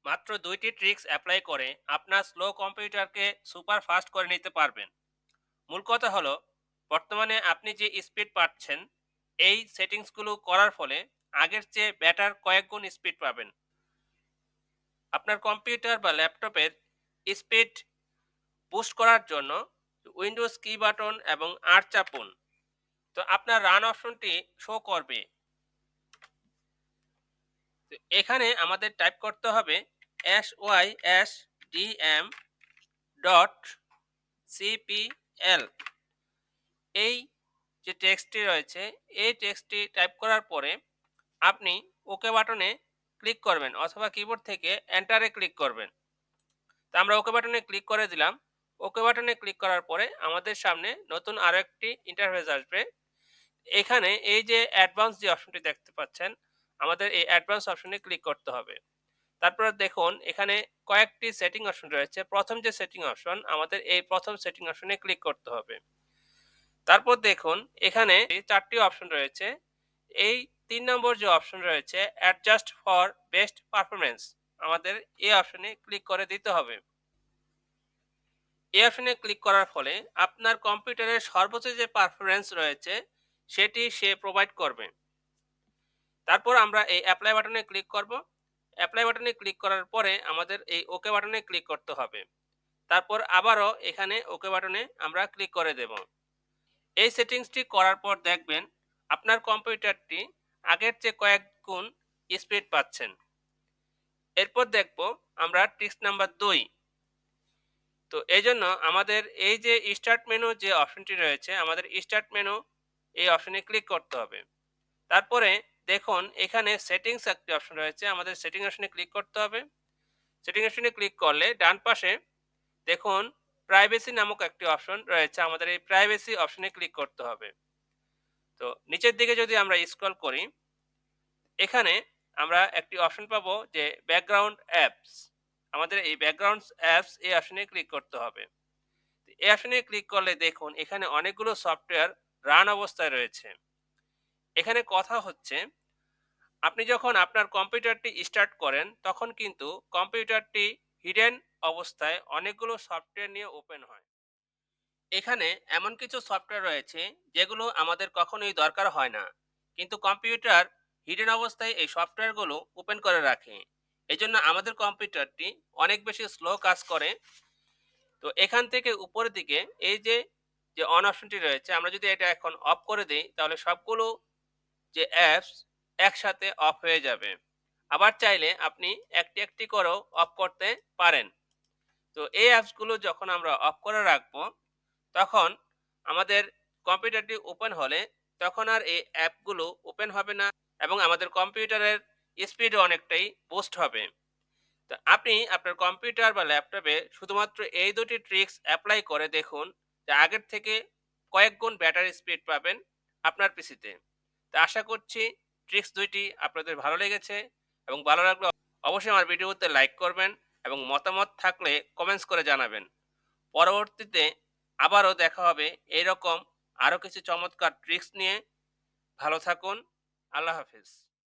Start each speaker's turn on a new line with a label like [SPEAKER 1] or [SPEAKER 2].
[SPEAKER 1] মাত্র ২টি tricks apply করে আপনার স্লো কম্পিউটারকে সুপার ফাস্ট করে নিতে পারবেন। মূল কথা হলো, বর্তমানে আপনি যে স্পিড পাচ্ছেন, এই সেটিংসগুলো করার ফলে আগের চেয়ে বেটার কয়েক গুণ স্পিড পাবেন। আপনার কম্পিউটার বা ল্যাপটপের স্পিড বুস্ট করার জন্য উইন্ডোজ কি বাটন এবং আর চাপুন। তো আপনার রান অপশনটি শো করবে। তো এখানে আমাদের টাইপ করতে হবে sysdm ডট cpl। এই যে টেক্সটটি রয়েছে, এই টেক্সটটি টাইপ করার পরে আপনি ওকে বাটনে ক্লিক করবেন অথবা কিবোর্ড থেকে এন্টারে ক্লিক করবেন। তো আমরা ওকে বাটনে ক্লিক করে দিলাম। ওকে বাটনে ক্লিক করার পরে আমাদের সামনে নতুন আরো একটি ইন্টারফেস আসবে। এখানে এই যে অ্যাডভান্স যে অপশনটি দেখতে পাচ্ছেন, আমাদের এই অ্যাডভান্স অপশনে ক্লিক করতে হবে। তারপরে দেখুন এখানে কয়েকটি সেটিং অপশন রয়েছে। প্রথম যে সেটিং অপশন, আমাদের এই প্রথম সেটিং অপশনে ক্লিক করতে হবে। তারপর দেখুন এখানে ৪ টি অপশন রয়েছে। এই ৩ নম্বর যে অপশন রয়েছে অ্যাডজাস্ট ফর বেস্ট পারফরম্যান্স, আমাদের এই অপশনে ক্লিক করে দিতে হবে। এই অপশনে ক্লিক করার ফলে আপনার কম্পিউটারের সর্বোচ্চ যে পারফরম্যান্স রয়েছে সেটি সে প্রোভাইড করবে। তারপর আমরা এই অ্যাপ্লাই বাটনে ক্লিক করব। অ্যাপ্লাই বাটনে ক্লিক করার পরে আমাদের এই ওকে বাটনে ক্লিক করতে হবে। তারপর আবারও এখানে ওকে বাটনে আমরা ক্লিক করে দেব। এই সেটিংসটি করার পর দেখবেন আপনার কম্পিউটারটি আগের চেয়ে কয়েক গুণ স্পিড পাচ্ছেন। এরপর দেখব আমরা ট্রিক্স নাম্বার ২। তো এইজন্য আমাদের এই যে স্টার্ট মেনু যে অপশনটি রয়েছে, আমাদের স্টার্ট মেনু এই অপশনে ক্লিক করতে হবে। তারপরে দেখুন এখানে সেটিংস একটি অপশন রয়েছে, আমাদের সেটিং অপশনে ক্লিক করতে হবে। সেটিং অপশনে ক্লিক করলে ডান পাশে দেখুন প্রাইভেসি নামক একটি অপশন রয়েছে, আমাদের এই প্রাইভেসি অপশনে ক্লিক করতে হবে। তো নিচের দিকে যদি আমরা স্ক্রল করি, এখানে আমরা একটি অপশন পাবো যে ব্যাকগ্রাউন্ড অ্যাপস। আমাদের এই ব্যাকগ্রাউন্ড অ্যাপস এই অপশনে ক্লিক করতে হবে। এই অপশনে ক্লিক করলে দেখুন এখানে অনেকগুলো সফটওয়্যার রান অবস্থায় রয়েছে। এখানে কথা হচ্ছে, আপনি যখন আপনার কম্পিউটারটি স্টার্ট করেন তখন কিন্তু কম্পিউটারটি হিডেন অবস্থায় অনেকগুলো সফটওয়্যার নিয়ে ওপেন হয়। এখানে এমন কিছু সফটওয়্যার রয়েছে যেগুলো আমাদের কখনোই দরকার হয় না, কিন্তু কম্পিউটার হিডেন অবস্থায় এই সফটওয়্যারগুলো ওপেন করে রাখে। এজন্য আমাদের কম্পিউটারটি অনেক বেশি স্লো কাজ করে। তো এখান থেকে উপরের দিকে এই যে যে অন অপশনটি রয়েছে, আমরা যদি এটা এখন অফ করে দিই তাহলে সবগুলো যে অ্যাপস একসাথে অফ হয়ে যাবে। আবার চাইলে আপনি একটি একটি করেও অফ করতে পারেন। তো এই অ্যাপসগুলো যখন আমরা অফ করে রাখবো, তখন আমাদের কম্পিউটারটি ওপেন হলে তখন আর এই অ্যাপগুলো ওপেন হবে না এবং আমাদের কম্পিউটারের স্পিডও অনেকটাই বুস্ট হবে। তো আপনি আপনার কম্পিউটার বা ল্যাপটপে শুধুমাত্র এই ২টি ট্রিক্স অ্যাপ্লাই করে দেখুন যে আগের থেকে কয়েক গুণ ব্যাটারি স্পিড পাবেন আপনার পিসিতে। তো আশা করছি ট্রিক্স ২টি আপনাদের ভালো লেগেছে এবং ভালো লাগলে অবশ্যই আমার ভিডিওতে লাইক করবেন এবং মতামত থাকলে কমেন্টস করে জানাবেন। পরবর্তীতে আবারও দেখা হবে এইরকম আরো কিছু চমৎকার ট্রিক্স নিয়ে। ভালো থাকুন। আল্লাহ হাফেজ।